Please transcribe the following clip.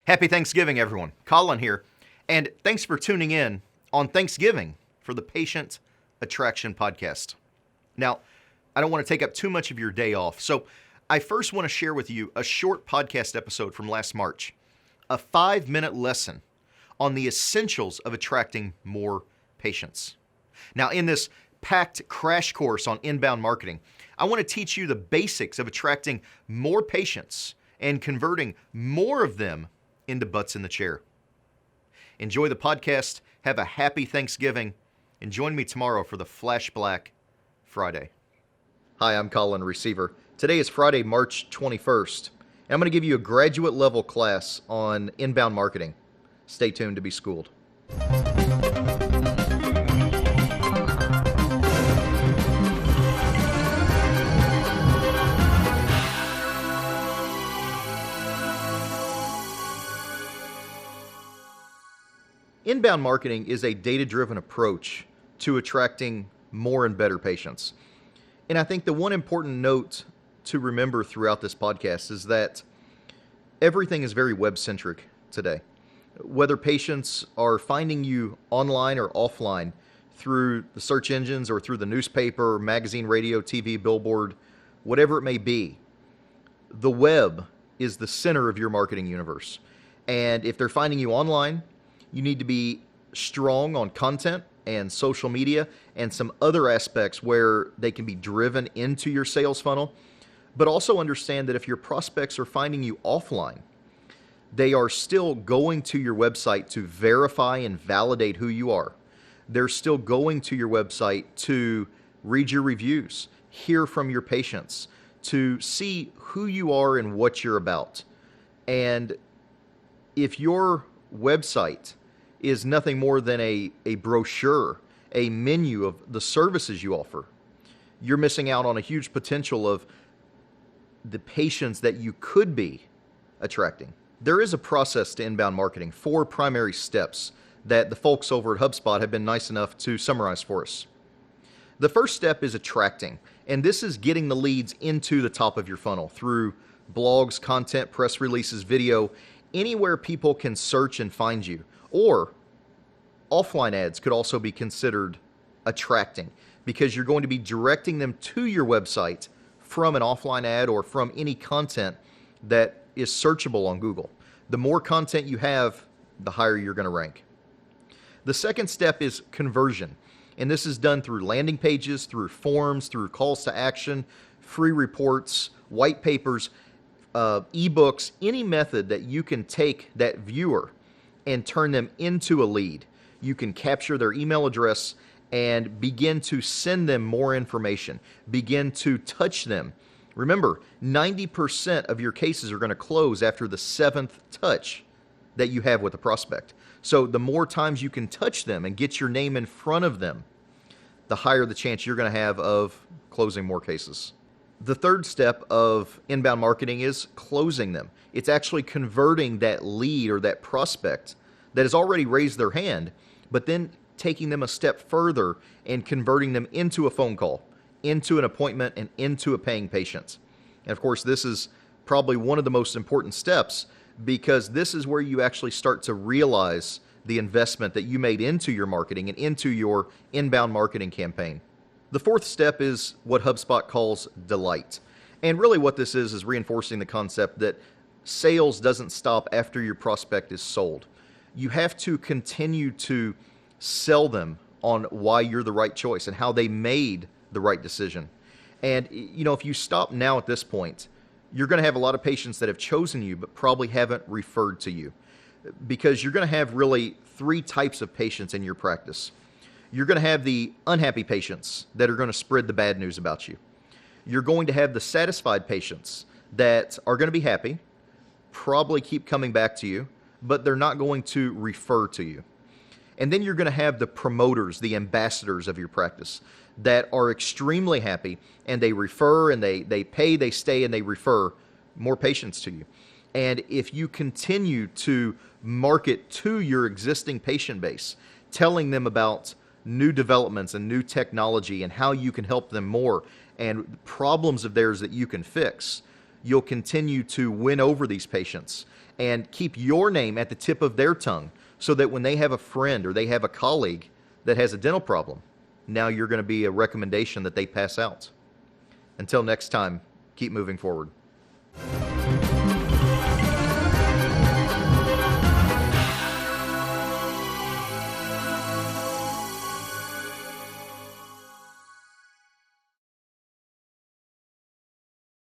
Happy Thanksgiving, everyone. Colin here, and thanks for tuning in on Thanksgiving for the Patient Attraction Podcast. Now, I don't want to take up too much of your day off, so I first want to share with you a short podcast episode from last March, a 5-minute lesson on the essentials of attracting more patients. Now, in this packed crash course on inbound marketing, I want to teach you the basics of attracting more patients and converting more of them into butts in the chair. Enjoy the podcast, have a happy Thanksgiving, and join me tomorrow for the Flash Black Friday. Hi, I'm Colin, receiver. Today is Friday, March 21st, and I'm going to give you a graduate level class on inbound marketing. Stay tuned to be schooled. Inbound marketing is a data-driven approach to attracting more and better patients. And I think the one important note to remember throughout this podcast is that everything is very web-centric today. Whether patients are finding you online or offline through the search engines or through the newspaper, magazine, radio, TV, billboard, whatever it may be, the web is the center of your marketing universe. And if they're finding you online, you need to be strong on content and social media and some other aspects where they can be driven into your sales funnel. But also understand that if your prospects are finding you offline, they are still going to your website to verify and validate who you are. They're still going to your website to read your reviews, hear from your patients, to see who you are and what you're about. And if your website is nothing more than a brochure, a menu of the services you offer, you're missing out on a huge potential of the patients that you could be attracting. There is a process to inbound marketing, 4 primary steps that the folks over at HubSpot have been nice enough to summarize for us. The first step is attracting, and this is getting the leads into the top of your funnel through blogs, content, press releases, video, anywhere people can search and find you. Or offline ads could also be considered attracting because you're going to be directing them to your website from an offline ad or from any content that is searchable on Google. The more content you have, the higher you're going to rank. The second step is conversion, and this is done through landing pages, through forms, through calls to action, free reports, white papers, ebooks, any method that you can take that viewer and turn them into a lead. You can capture their email address and begin to send them more information, begin to touch them. Remember, 90% of your cases are going to close after the 7th touch that you have with a prospect. So the more times you can touch them and get your name in front of them, the higher the chance you're going to have of closing more cases. The third step of inbound marketing is closing them. It's actually converting that lead or that prospect that has already raised their hand, but then taking them a step further and converting them into a phone call, into an appointment, and into a paying patient. And of course, this is probably one of the most important steps because this is where you actually start to realize the investment that you made into your marketing and into your inbound marketing campaign. The fourth step is what HubSpot calls delight. And really what this is reinforcing the concept that sales doesn't stop after your prospect is sold. You have to continue to sell them on why you're the right choice and how they made the right decision. And if you stop now at this point, you're going to have a lot of patients that have chosen you but probably haven't referred to you, because you're going to have really 3 types of patients in your practice. You're going to have the unhappy patients that are going to spread the bad news about you. You're going to have the satisfied patients that are going to be happy, probably keep coming back to you, but they're not going to refer to you. And then you're going to have the promoters, the ambassadors of your practice that are extremely happy, and they refer and they pay, they stay, and they refer more patients to you. And if you continue to market to your existing patient base, telling them about new developments and new technology and how you can help them more and problems of theirs that you can fix, you'll continue to win over these patients and keep your name at the tip of their tongue so that when they have a friend or they have a colleague that has a dental problem, now you're going to be a recommendation that they pass out. Until next time, keep moving forward.